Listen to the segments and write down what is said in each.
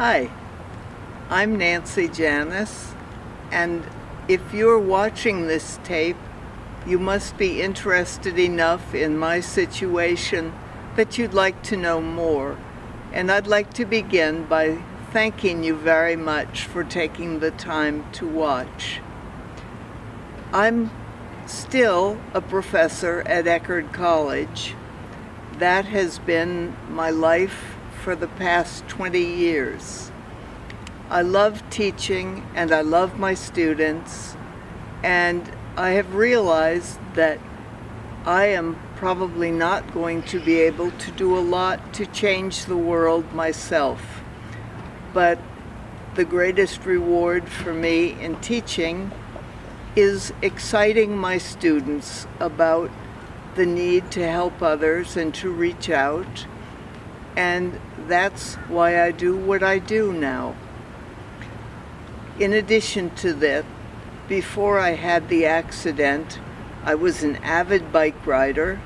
Hi, I'm Nancy Janis, and if you're watching this tape, you must be interested enough in my situation that you'd like to know more. And I'd like to begin by thanking you very much for taking the time to watch. I'm still a professor at Eckerd College. That has been my life for the past 20 years. I love teaching and I love my students, and I have realized that I am probably not going to be able to do a lot to change the world myself. But the greatest reward for me in teaching is exciting my students about the need to help others and to reach out. And that's why I do what I do now. In addition to that, before I had the accident, I was an avid bike rider.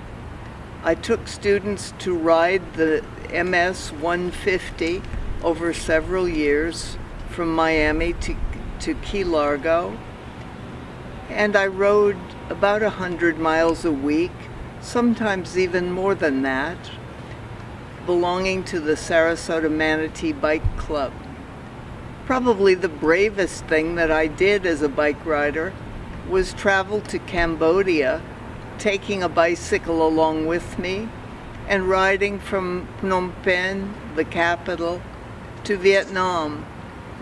I took students to ride the MS 150 over several years from Miami to Key Largo. And I rode about 100 miles a week, sometimes even more than that, belonging to the Sarasota Manatee Bike Club. Probably the bravest thing that I did as a bike rider was travel to Cambodia, taking a bicycle along with me and riding from Phnom Penh, the capital, to Vietnam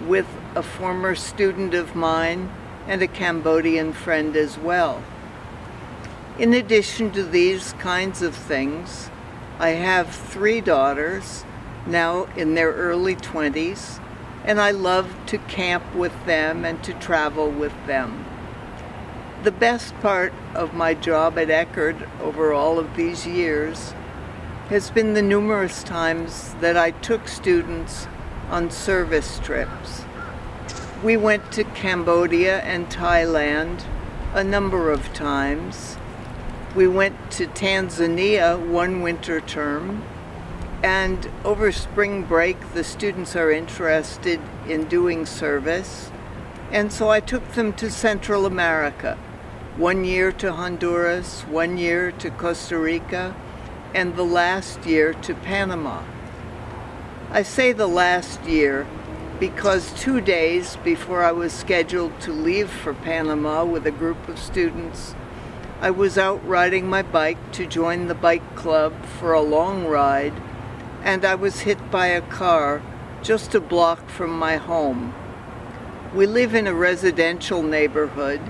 with a former student of mine and a Cambodian friend as well. In addition to these kinds of things, I have 3 daughters, now in their early 20s, and I love to camp with them and to travel with them. The best part of my job at Eckerd over all of these years has been the numerous times that I took students on service trips. We went to Cambodia and Thailand a number of times. We went to Tanzania one winter term, and over spring break the students are interested in doing service, and so I took them to Central America, 1 year to Honduras, 1 year to Costa Rica, and the last year to Panama. I say the last year because 2 days before I was scheduled to leave for Panama with a group of students, I was out riding my bike to join the bike club for a long ride, and I was hit by a car just a block from my home. We live in a residential neighborhood,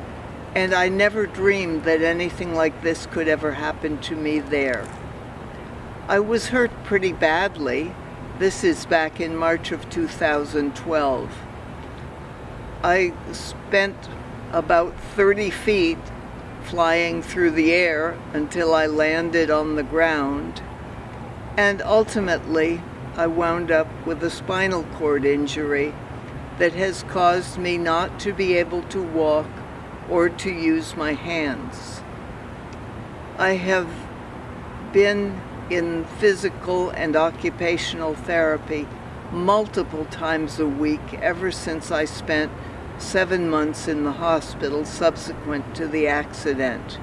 and I never dreamed that anything like this could ever happen to me there. I was hurt pretty badly. This is back in March of 2012. I spent about 30 feet flying through the air until I landed on the ground, and ultimately I wound up with a spinal cord injury that has caused me not to be able to walk or to use my hands. I have been in physical and occupational therapy multiple times a week ever since I spent 7 months in the hospital subsequent to the accident.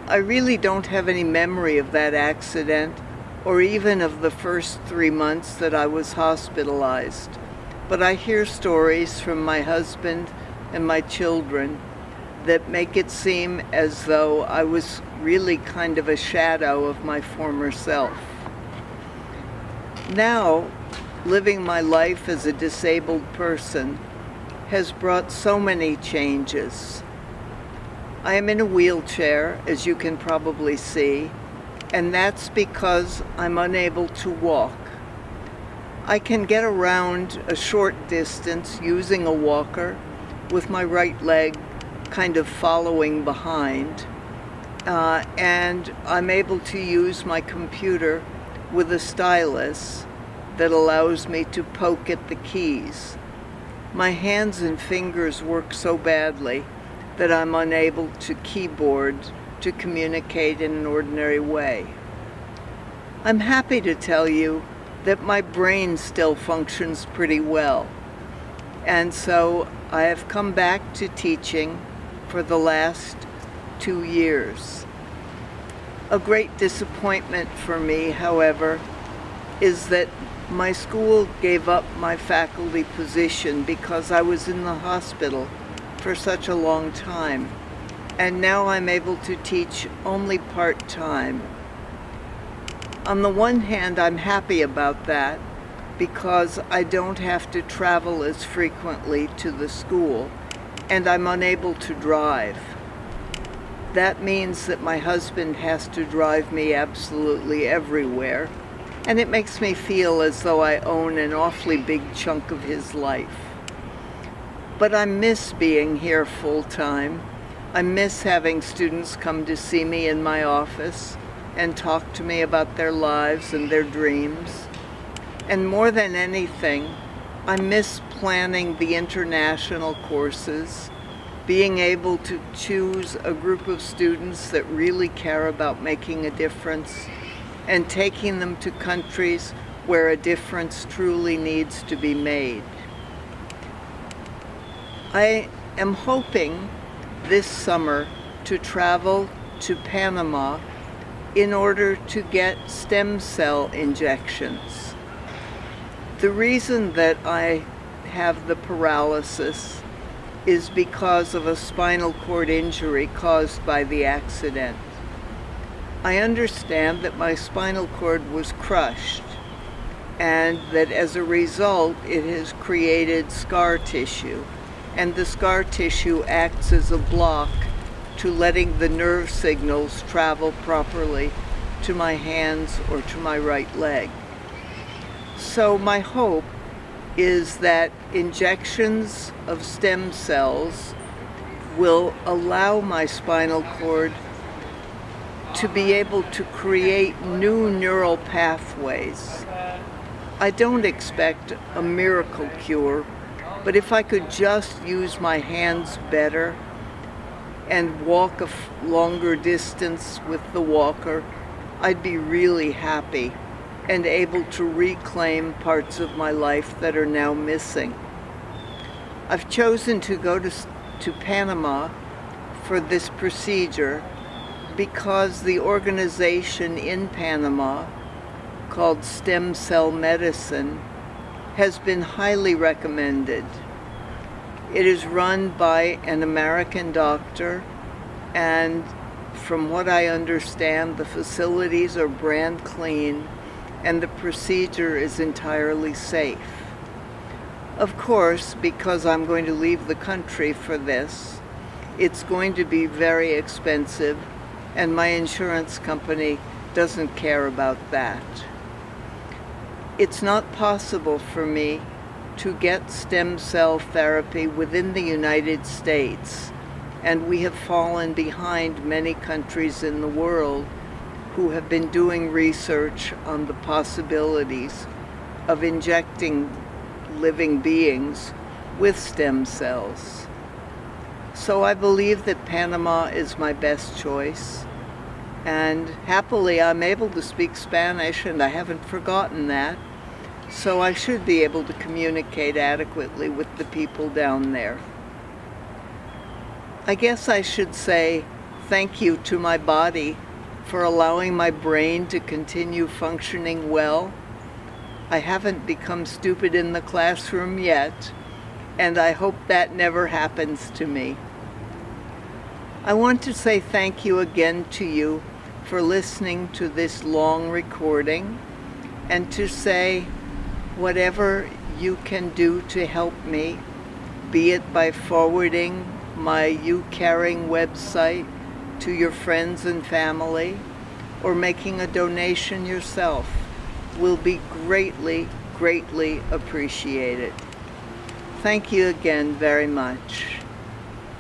I really don't have any memory of that accident or even of the first 3 months that I was hospitalized, but I hear stories from my husband and my children that make it seem as though I was really kind of a shadow of my former self. Now, living my life as a disabled person has brought so many changes. I am in a wheelchair, as you can probably see, and that's because I'm unable to walk. I can get around a short distance using a walker with my right leg kind of following behind, and I'm able to use my computer with a stylus that allows me to poke at the keys. My hands and fingers work so badly that I'm unable to keyboard to communicate in an ordinary way. I'm happy to tell you that my brain still functions pretty well. And so I have come back to teaching for the last 2 years. A great disappointment for me, however, is that my school gave up my faculty position because I was in the hospital for such a long time. And now I'm able to teach only part-time. On the one hand, I'm happy about that because I don't have to travel as frequently to the school, and I'm unable to drive. That means that my husband has to drive me absolutely everywhere, and it makes me feel as though I own an awfully big chunk of his life. But I miss being here full-time. I miss having students come to see me in my office and talk to me about their lives and their dreams. And more than anything, I miss planning the international courses, being able to choose a group of students that really care about making a difference and taking them to countries where a difference truly needs to be made. I am hoping this summer to travel to Panama in order to get stem cell injections. The reason that I have the paralysis is because of a spinal cord injury caused by the accident. I understand that my spinal cord was crushed and that as a result it has created scar tissue, and the scar tissue acts as a block to letting the nerve signals travel properly to my hands or to my right leg. So my hope is that injections of stem cells will allow my spinal cord to be able to create new neural pathways. I don't expect a miracle cure, but if I could just use my hands better and walk a longer distance with the walker, I'd be really happy and able to reclaim parts of my life that are now missing. I've chosen to go to Panama for this procedure because the organization in Panama, called Stem Cell Medicine, has been highly recommended. It is run by an American doctor, and from what I understand, the facilities are brand clean and the procedure is entirely safe. Of course, because I'm going to leave the country for this, it's going to be very expensive, and my insurance company doesn't care about that. It's not possible for me to get stem cell therapy within the United States, and we have fallen behind many countries in the world who have been doing research on the possibilities of injecting living beings with stem cells. So I believe that Panama is my best choice, and happily I'm able to speak Spanish, and I haven't forgotten that, so I should be able to communicate adequately with the people down there. I guess I should say thank you to my body for allowing my brain to continue functioning well. I haven't become stupid in the classroom yet, and I hope that never happens to me. I want to say thank you again to you for listening to this long recording, and to say whatever you can do to help me, be it by forwarding my YouCaring website to your friends and family, or making a donation yourself, will be greatly, greatly appreciated. Thank you again very much.